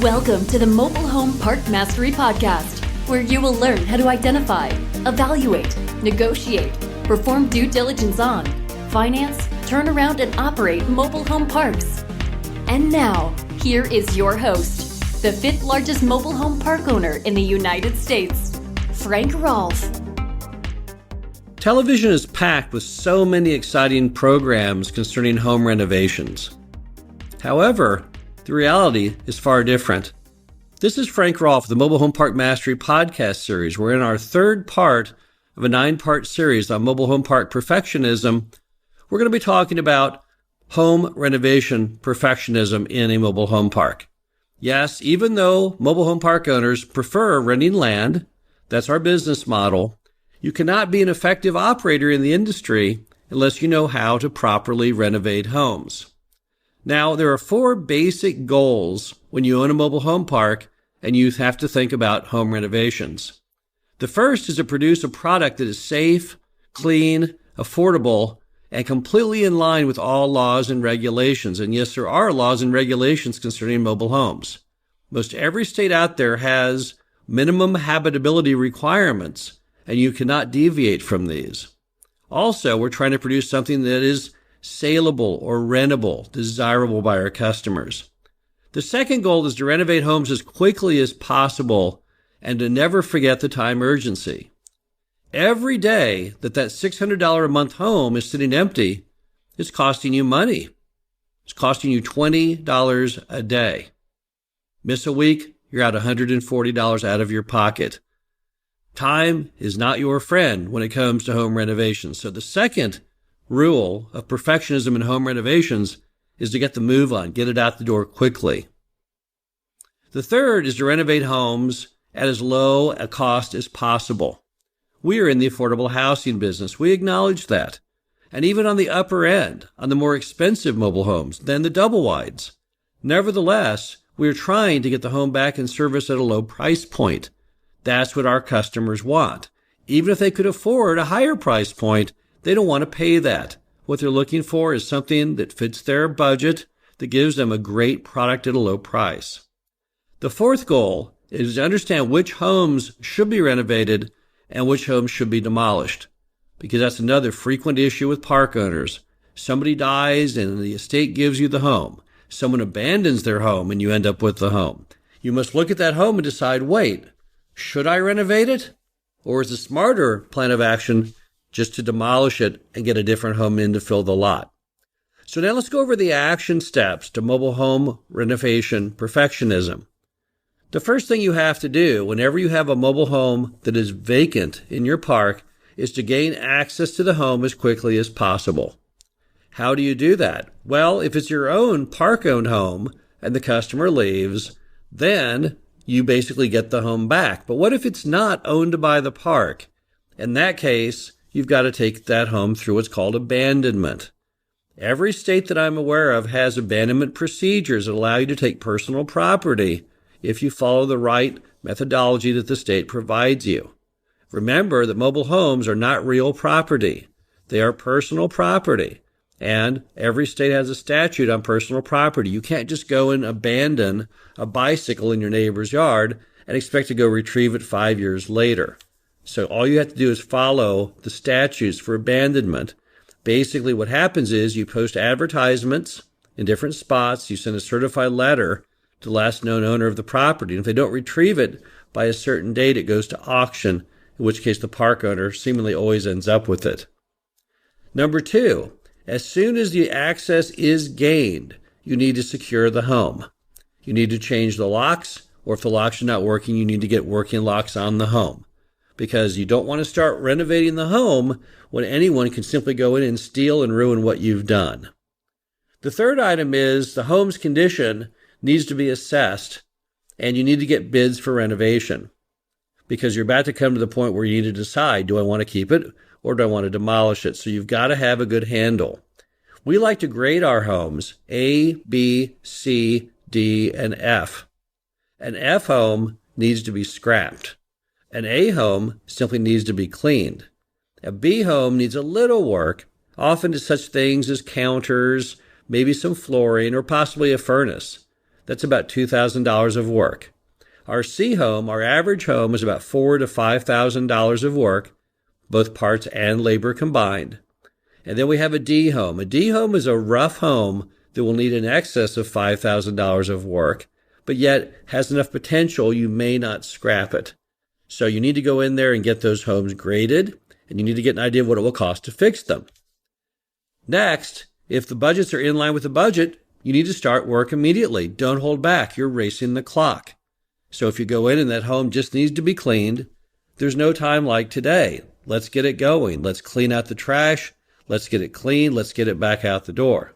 Welcome to the Mobile Home Park Mastery Podcast, where you will learn how to identify, evaluate, negotiate, perform due diligence on, finance, turn around, and operate mobile home parks. And now, here is your host, the fifth largest mobile home park owner in the United States, Frank Rolfe. Television is packed with so many exciting programs concerning home renovations. However, the reality is far different. This is Frank Rolfe, the Mobile Home Park Mastery podcast series. We're in our third part of a 9-part series on mobile home park perfectionism. We're going to be talking about home renovation perfectionism in a mobile home park. Yes, even though mobile home park owners prefer renting land, that's our business model, you cannot be an effective operator in the industry unless you know how to properly renovate homes. Now, there are 4 basic goals when you own a mobile home park and you have to think about home renovations. The first is to produce a product that is safe, clean, affordable, and completely in line with all laws and regulations. And yes, there are laws and regulations concerning mobile homes. Most every state out there has minimum habitability requirements, and you cannot deviate from these. Also, we're trying to produce something that is saleable or rentable, desirable by our customers. The second goal is to renovate homes as quickly as possible and to never forget the time urgency. Every day that $600 a month home is sitting empty, it's costing you money. It's costing you $20 a day. Miss a week, you're out $140 out of your pocket. Time is not your friend when it comes to home renovations. So the second rule of perfectionism in home renovations is to get the move on, get it out the door quickly. The third is to renovate homes at as low a cost as possible. We are in the affordable housing business. We acknowledge that. And even on the upper end, on the more expensive mobile homes than the double wides. Nevertheless, we are trying to get the home back in service at a low price point. That's what our customers want. Even if they could afford a higher price point, they don't want to pay that. What they're looking for is something that fits their budget, that gives them a great product at a low price. The fourth goal is to understand which homes should be renovated and which homes should be demolished, because that's another frequent issue with park owners. Somebody dies and the estate gives you the home. Someone abandons their home and you end up with the home. You must look at that home and decide, wait, should I renovate it? Or is a smarter plan of action just to demolish it and get a different home in to fill the lot? So now let's go over the action steps to mobile home renovation perfectionism. The first thing you have to do whenever you have a mobile home that is vacant in your park is to gain access to the home as quickly as possible. How do you do that? Well, if it's your own park-owned home and the customer leaves, then you basically get the home back. But what if it's not owned by the park? In that case, you've got to take that home through what's called abandonment. Every state that I'm aware of has abandonment procedures that allow you to take personal property if you follow the right methodology that the state provides you. Remember that mobile homes are not real property. They are personal property. And every state has a statute on personal property. You can't just go and abandon a bicycle in your neighbor's yard and expect to go retrieve it 5 years later. So all you have to do is follow the statutes for abandonment. Basically what happens is you post advertisements in different spots. You send a certified letter to the last known owner of the property. And if they don't retrieve it by a certain date, it goes to auction, in which case the park owner seemingly always ends up with it. Number 2, as soon as the access is gained, you need to secure the home. You need to change the locks, or if the locks are not working, you need to get working locks on the home. Because you don't want to start renovating the home when anyone can simply go in and steal and ruin what you've done. The third item is the home's condition needs to be assessed, and you need to get bids for renovation. Because you're about to come to the point where you need to decide, do I want to keep it or do I want to demolish it? So you've got to have a good handle. We like to grade our homes A, B, C, D, and F. An F home needs to be scrapped. An A home simply needs to be cleaned. A B home needs a little work, often to such things as counters, maybe some flooring, or possibly a furnace. That's about $2,000 of work. Our C home, our average home, is about $4,000 to $5,000 of work, both parts and labor combined. And then we have a D home. A D home is a rough home that will need in excess of $5,000 of work, but yet has enough potential you may not scrap it. So you need to go in there and get those homes graded, and you need to get an idea of what it will cost to fix them. Next, if the budgets are in line with the budget, you need to start work immediately. Don't hold back. You're racing the clock. So if you go in and that home just needs to be cleaned, there's no time like today. Let's get it going. Let's clean out the trash. Let's get it clean. Let's get it back out the door.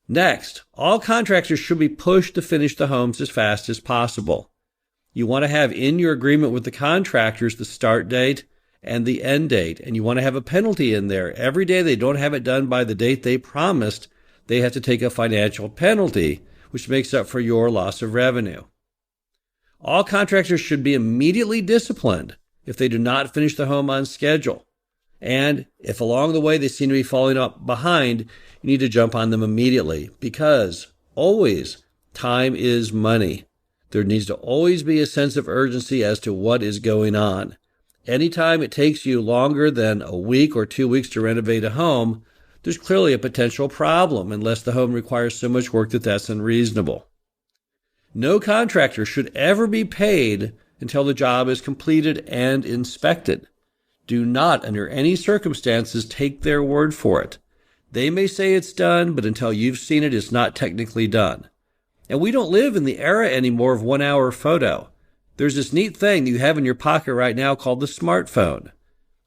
Next, all contractors should be pushed to finish the homes as fast as possible. You want to have in your agreement with the contractors the start date and the end date, and you want to have a penalty in there. Every day they don't have it done by the date they promised, they have to take a financial penalty, which makes up for your loss of revenue. All contractors should be immediately disciplined if they do not finish the home on schedule. And if along the way they seem to be falling up behind, you need to jump on them immediately, because always time is money. There needs to always be a sense of urgency as to what is going on. Anytime it takes you longer than a week or 2 weeks to renovate a home, there's clearly a potential problem unless the home requires so much work that that's unreasonable. No contractor should ever be paid until the job is completed and inspected. Do not, under any circumstances, take their word for it. They may say it's done, but until you've seen it, it's not technically done. And we don't live in the era anymore of 1 hour photo. There's this neat thing that you have in your pocket right now called the smartphone.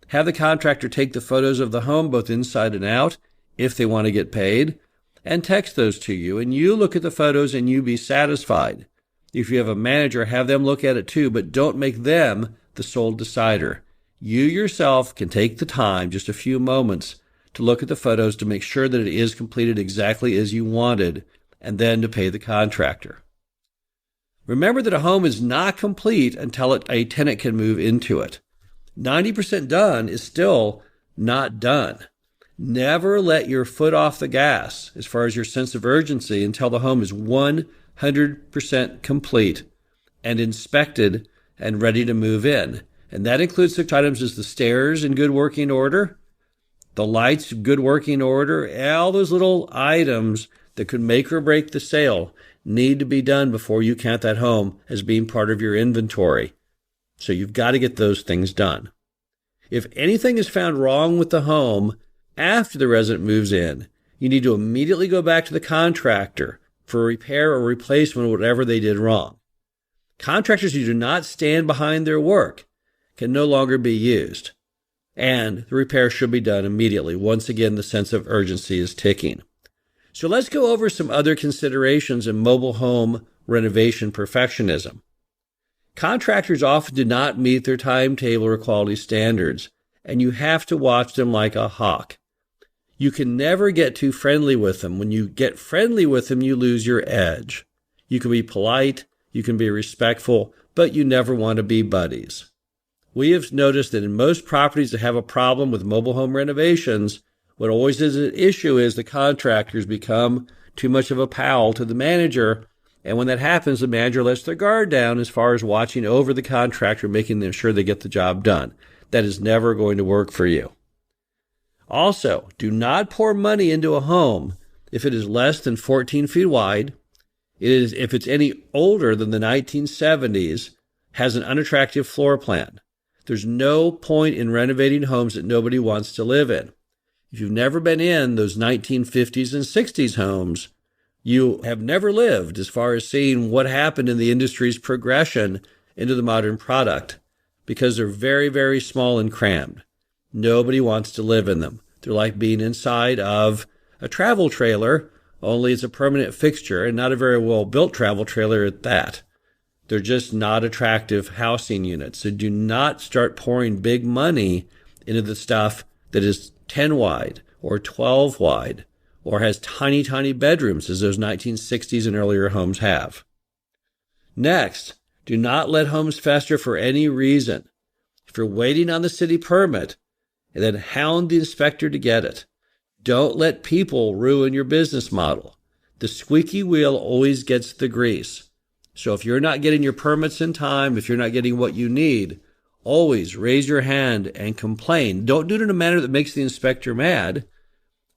Have the contractor take the photos of the home, both inside and out, if they want to get paid, and text those to you, and you look at the photos and you be satisfied. If you have a manager, have them look at it too, but don't make them the sole decider. You yourself can take the time, just a few moments, to look at the photos to make sure that it is completed exactly as you wanted, and then to pay the contractor. Remember that a home is not complete until a tenant can move into it. 90% done is still not done. Never let your foot off the gas as far as your sense of urgency until the home is 100% complete and inspected and ready to move in. And that includes such items as the stairs in good working order, the lights in good working order, all those little items that could make or break the sale need to be done before you count that home as being part of your inventory. So you've got to get those things done. If anything is found wrong with the home after the resident moves in, you need to immediately go back to the contractor for repair or replacement of whatever they did wrong. Contractors who do not stand behind their work can no longer be used, and the repair should be done immediately. Once again, the sense of urgency is ticking. So let's go over some other considerations in mobile home renovation perfectionism. Contractors often do not meet their timetable or quality standards, and you have to watch them like a hawk. You can never get too friendly with them. When you get friendly with them, you lose your edge. You can be polite, you can be respectful, but you never want to be buddies. We have noticed that in most properties that have a problem with mobile home renovations, what always is an issue is the contractors become too much of a pal to the manager, and when that happens, the manager lets their guard down as far as watching over the contractor, making them sure they get the job done. That is never going to work for you. Also, do not pour money into a home if it is less than 14 feet wide, if it's any older than the 1970s, has an unattractive floor plan. There's no point in renovating homes that nobody wants to live in. If you've never been in those 1950s and 60s homes, you have never lived as far as seeing what happened in the industry's progression into the modern product, because they're very, very small and crammed. Nobody wants to live in them. They're like being inside of a travel trailer, only it's a permanent fixture and not a very well-built travel trailer at that. They're just not attractive housing units. So do not start pouring big money into the stuff that is 10 wide or 12 wide or has tiny, tiny bedrooms as those 1960s and earlier homes have. Next, do not let homes fester for any reason. If you're waiting on the city permit, and then hound the inspector to get it. Don't let people ruin your business model. The squeaky wheel always gets the grease. So if you're not getting your permits in time, if you're not getting what you need, always raise your hand and complain. Don't do it in a manner that makes the inspector mad.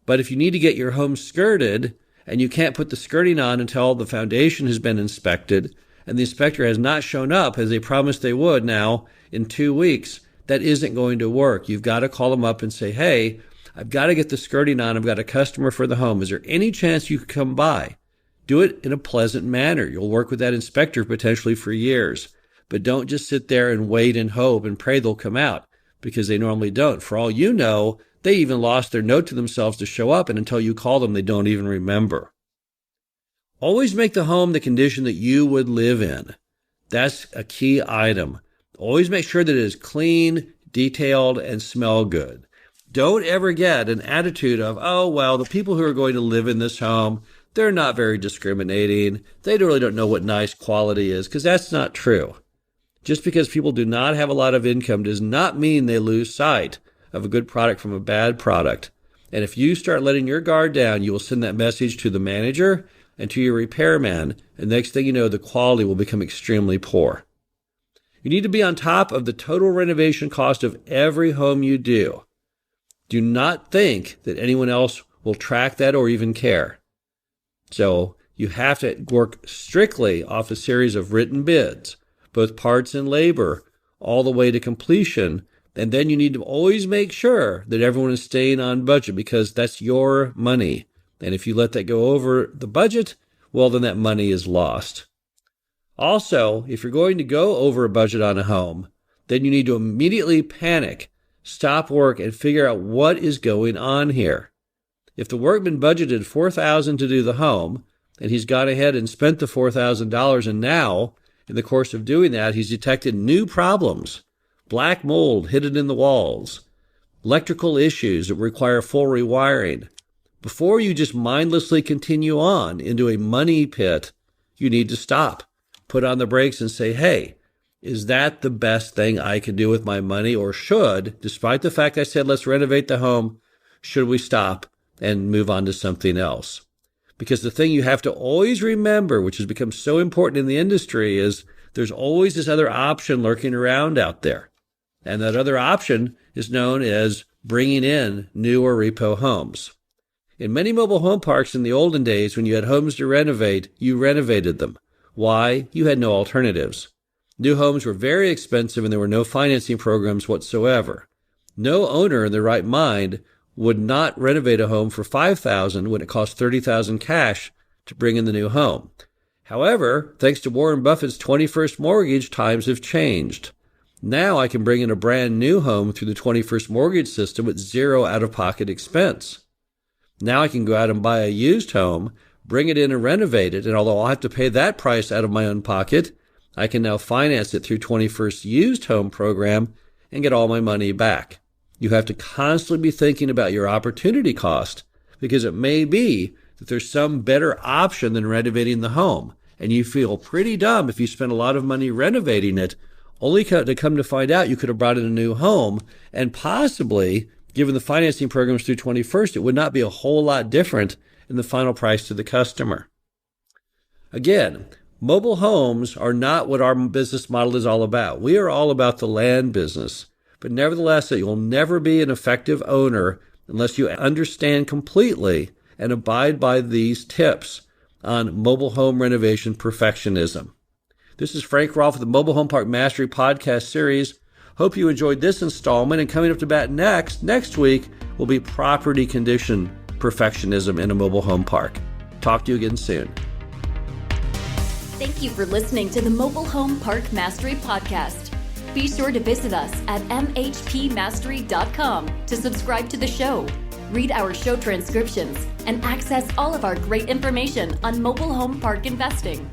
But if you need to get your home skirted and you can't put the skirting on until the foundation has been inspected and the inspector has not shown up as they promised they would now in 2 weeks, that isn't going to work. You've got to call them up and say, hey, I've got to get the skirting on. I've got a customer for the home. Is there any chance you could come by? Do it in a pleasant manner. You'll work with that inspector potentially for years. But don't just sit there and wait and hope and pray they'll come out, because they normally don't. For all you know, they even lost their note to themselves to show up, and until you call them, they don't even remember. Always make the home the condition that you would live in. That's a key item. Always make sure that it is clean, detailed, and smell good. Don't ever get an attitude of, oh, well, the people who are going to live in this home, they're not very discriminating. They really don't know what nice quality is, because that's not true. Just because people do not have a lot of income does not mean they lose sight of a good product from a bad product. And if you start letting your guard down, you will send that message to the manager and to your repairman, and next thing you know, the quality will become extremely poor. You need to be on top of the total renovation cost of every home you do. Do not think that anyone else will track that or even care. So you have to work strictly off a series of written bids, both parts and labor, all the way to completion. And then you need to always make sure that everyone is staying on budget, because that's your money. And if you let that go over the budget, well, then that money is lost. Also, if you're going to go over a budget on a home, then you need to immediately panic, stop work, and figure out what is going on here. If the workman budgeted $4,000 to do the home, and he's gone ahead and spent the $4,000, and now, in the course of doing that, he's detected new problems, black mold hidden in the walls, electrical issues that require full rewiring. Before you just mindlessly continue on into a money pit, you need to stop, put on the brakes, and say, hey, is that the best thing I can do with my money? Or should, despite the fact I said let's renovate the home, should we stop and move on to something else? Because the thing you have to always remember, which has become so important in the industry, is there's always this other option lurking around out there. And that other option is known as bringing in new or repo homes. In many mobile home parks in the olden days, when you had homes to renovate, you renovated them. Why? You had no alternatives. New homes were very expensive and there were no financing programs whatsoever. No owner in their right mind would not renovate a home for $5,000 when it cost $30,000 cash to bring in the new home. However, thanks to Warren Buffett's 21st mortgage, times have changed. Now I can bring in a brand new home through the 21st mortgage system with zero out-of-pocket expense. Now I can go out and buy a used home, bring it in and renovate it, and although I'll have to pay that price out of my own pocket, I can now finance it through 21st Used Home Program and get all my money back. You have to constantly be thinking about your opportunity cost, because it may be that there's some better option than renovating the home, and you feel pretty dumb if you spend a lot of money renovating it, only to come to find out you could have brought in a new home, and possibly, given the financing programs through 21st, it would not be a whole lot different in the final price to the customer. Again, mobile homes are not what our business model is all about. We are all about the land business. But nevertheless, you'll never be an effective owner unless you understand completely and abide by these tips on mobile home renovation perfectionism. This is Frank Rolfe of the Mobile Home Park Mastery Podcast Series. Hope you enjoyed this installment, and coming up to bat next week will be property condition perfectionism in a mobile home park. Talk to you again soon. Thank you for listening to the Mobile Home Park Mastery Podcast. Be sure to visit us at mhpmastery.com to subscribe to the show, read our show transcriptions, and access all of our great information on mobile home park investing.